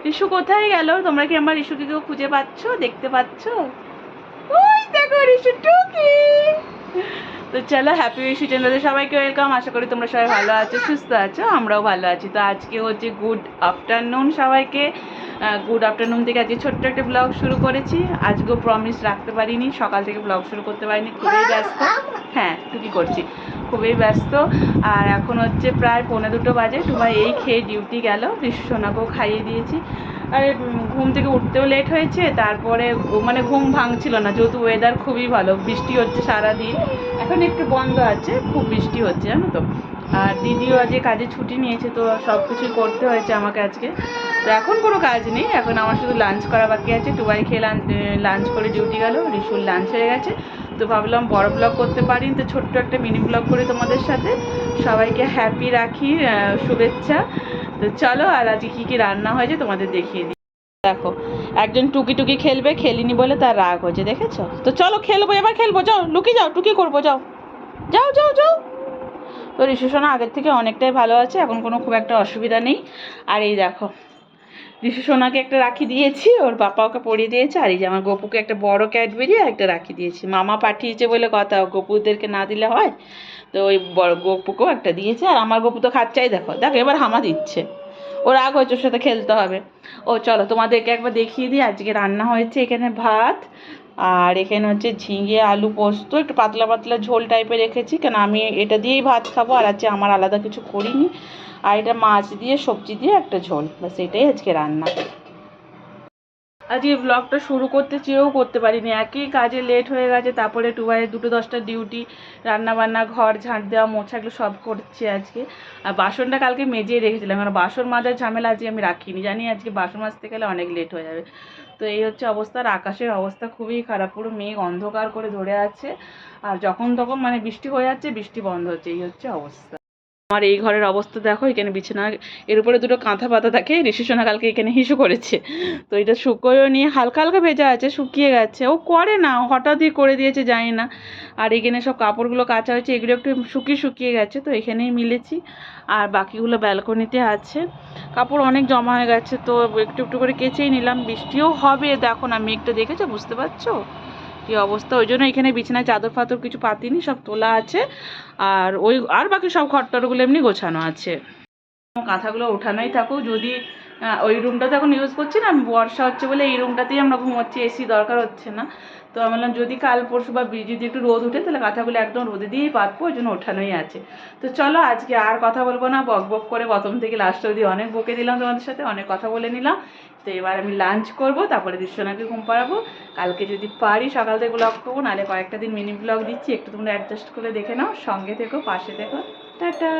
রিশু কোথায় গেল? তোমরা কি আমার রিশুকে কেউ খুঁজে পাচ্ছ, দেখতে পাচ্ছ? ওই দেখো রিশু টুকি। তো চলো, হ্যাপি রিশু চ্যানেলে সবাইকে ওয়েলকাম। আশা করি তোমরা সবাই ভালো আছো, সুস্থ আছো, আমরাও ভালো আছি। তো আজকে হচ্ছে গুড আফটারনুন সবাইকে। গুড আফটারনুন থেকে আজকে ছোট্ট একটা ব্লগ শুরু করেছি। আজকেও প্রমিস রাখতে পারিনি, সকাল থেকে ব্লগ শুরু করতে পারিনি, খুবই ব্যস্ত। হ্যাঁ, টুকি করছি, খুবই ব্যস্ত। আর এখন হচ্ছে প্রায় 1:45 বাজে। টুবাই এই খেয়ে ডিউটি গেল, রিশু সোনাকেও খাইয়ে দিয়েছি। আর ঘুম থেকে উঠতেও লেট হয়েছে, তারপরে মানে ঘুম ভাঙছিল না, যেহেতু ওয়েদার খুবই ভালো, বৃষ্টি হচ্ছে সারাদিন। এখন একটু বন্ধ আছে, খুব বৃষ্টি হচ্ছে জানো তো। আর দিদিও আজকে কাজে ছুটি নিয়েছে, তো সব কিছুই করতে হয়েছে আমাকে আজকে। তো এখন কোনো কাজ নেই, এখন আমার শুধু লাঞ্চ করা বাকি আছে। টুবাই খেয়ে লাঞ্চ করে ডিউটি গেল, রিশুর লাঞ্চ হয়ে গেছে। তো ভাবলাম বড় ব্লগ করতে পারি, তো ছোট্ট একটা মিনি ব্লগ করি তোমাদের সাথে। সবাইকে হ্যাপি রাখি, শুভেচ্ছা। তো চলো, আর আজকে কী কী রান্না হয়েছে তোমাদের দেখিয়ে দিই। দেখো, একজন টুকি টুকি খেলবে, খেলিনি বলে তার রাগ হয়েছে, দেখেছো? তো চলো খেলবো, এবার খেলবো, যাও লুকিয়ে যাও, টুকি করবো, যাও যাও যাও যাও। তো রিশু সোনা আগের থেকে অনেকটাই ভালো আছে, এখন কোনো খুব একটা অসুবিধা নেই। আর এই দেখো, রিশু সোনাকে একটা রাখি দিয়েছি, ওর বাবা ওকে পরিয়ে দিয়েছে। আর এই যে আমার গপুকে একটা বড় ক্যাডবেরি আর একটা রাখি দিয়েছি, মামা পাঠিয়েছে বলে কথা, গপুদেরকে না দিলে হয়। তো ওই বড় গপুকেও একটা দিয়েছে। আর আমার গপু তো খাচ্চাই, দেখো দেখো এবার হামা দিচ্ছে, ও রাগ হয়েছে, ওর সাথে খেলতে হবে। ও চলো তোমাদেরকে একবার দেখিয়ে দিই। আজকে রান্না হয়েছে এখানে ভাত, আর এখানে হচ্ছে ঝিঙে আলু পোস্ত, একটু পাতলা পাতলা ঝোল টাইপের রেখেছি, কেন আমি এটা দিয়েই ভাত খাবো, আর আজকে আমার আলাদা কিছু করিনি। আর এটা মাছ দিয়ে সবজি দিয়ে একটা ঝোল, ব্যাস এটাই আজকে রান্না। আজকে ব্লগটা শুরু করতে চেয়েও করতে পারিনি, একই কাজে লেট হয়ে গেছে। তারপরে টুবাইয়ের 2-10টা ডিউটি, রান্নাবান্না, ঘর ঝাঁট দেওয়া, মোছা, এগুলো সব করছি আজকে। আর বাসনটা কালকে মেজেই রেখেছিলাম, কারণ বাসন মাজার ঝামেলা আজকে আমি রাখিনি, জানি আজকে বাসন মাজতে গেলে অনেক লেট হয়ে যাবে। তো এই হচ্ছে অবস্থা। আর আকাশের অবস্থা খুবই খারাপ, পুরো মেঘ অন্ধকার করে ধরে আছে। আর যখন তখন মানে বৃষ্টি হয়ে যাচ্ছে, বৃষ্টি বন্ধ হচ্ছে, এই হচ্ছে অবস্থা। আমার এই ঘরের অবস্থা দেখো, এখানে বিছানা, এর উপরে দুটো কাঁথা পাতা থাকে, ঋষি সোনা কালকে এখানে হিসু করেছে। তো এটা শুকোয়ও নিয়ে হালকা হালকা ভেজা আছে, শুকিয়ে গেছে, ও করে না, হঠাৎই করে দিয়েছে জানি না। আর এখানে সব কাপড়গুলো কাচা হয়েছে, এগুলো একটু শুকিয়ে শুকিয়ে গেছে, তো এখানেই মিলেছি। আর বাকিগুলো ব্যালকনিতে আছে, কাপড় অনেক জমা হয়ে গেছে, তো একটু একটু করে কেচেই নিলাম। বৃষ্টিও হবে, দেখো না মেঘটা, দেখেছো, বুঝতে পারছো কী অবস্থা। ওই জন্য এখানে বিছানায় চাদর ফাদর কিছু পাতিনি, সব তোলা আছে। আর আর বাকি সব ঘরটরগুলো এমনি গোছানো আছে। কাঁথাগুলো ওঠানোই থাকুক। যদি ওই রুমটা তো এখন ইউজ করছি না, আমি বর্ষা হচ্ছে বলে এই রুমটাতেই আমরা ঘুমোচ্ছি, এসি দরকার হচ্ছে না। তো আমি বললাম যদি কাল পরশু বা যদি একটু রোদ উঠে, তাহলে কাঁথাগুলো একদম রোদে দিয়েই পাতবো, ওই জন্য ওঠানোই আছে। তো চলো আজকে আর কথা বলবো না, বক বক করে প্রথম থেকে লাস্ট অবধি অনেক বকে দিলাম তোমাদের সাথে, অনেক কথা বলে নিলাম। তো এবার আমি লাঞ্চ করব, তারপরে দৃশ্যনাকে ঘুম পাড়াবো। কালকে যদি পারি সকাল থেকে ব্লগ করবো, নাহলে কয়েকটা দিন মিনি ব্লগ দিচ্ছি, একটু তোমরা অ্যাডজাস্ট করে দেখে নাও। সঙ্গে থেকো, পাশে থেকো, টাটা।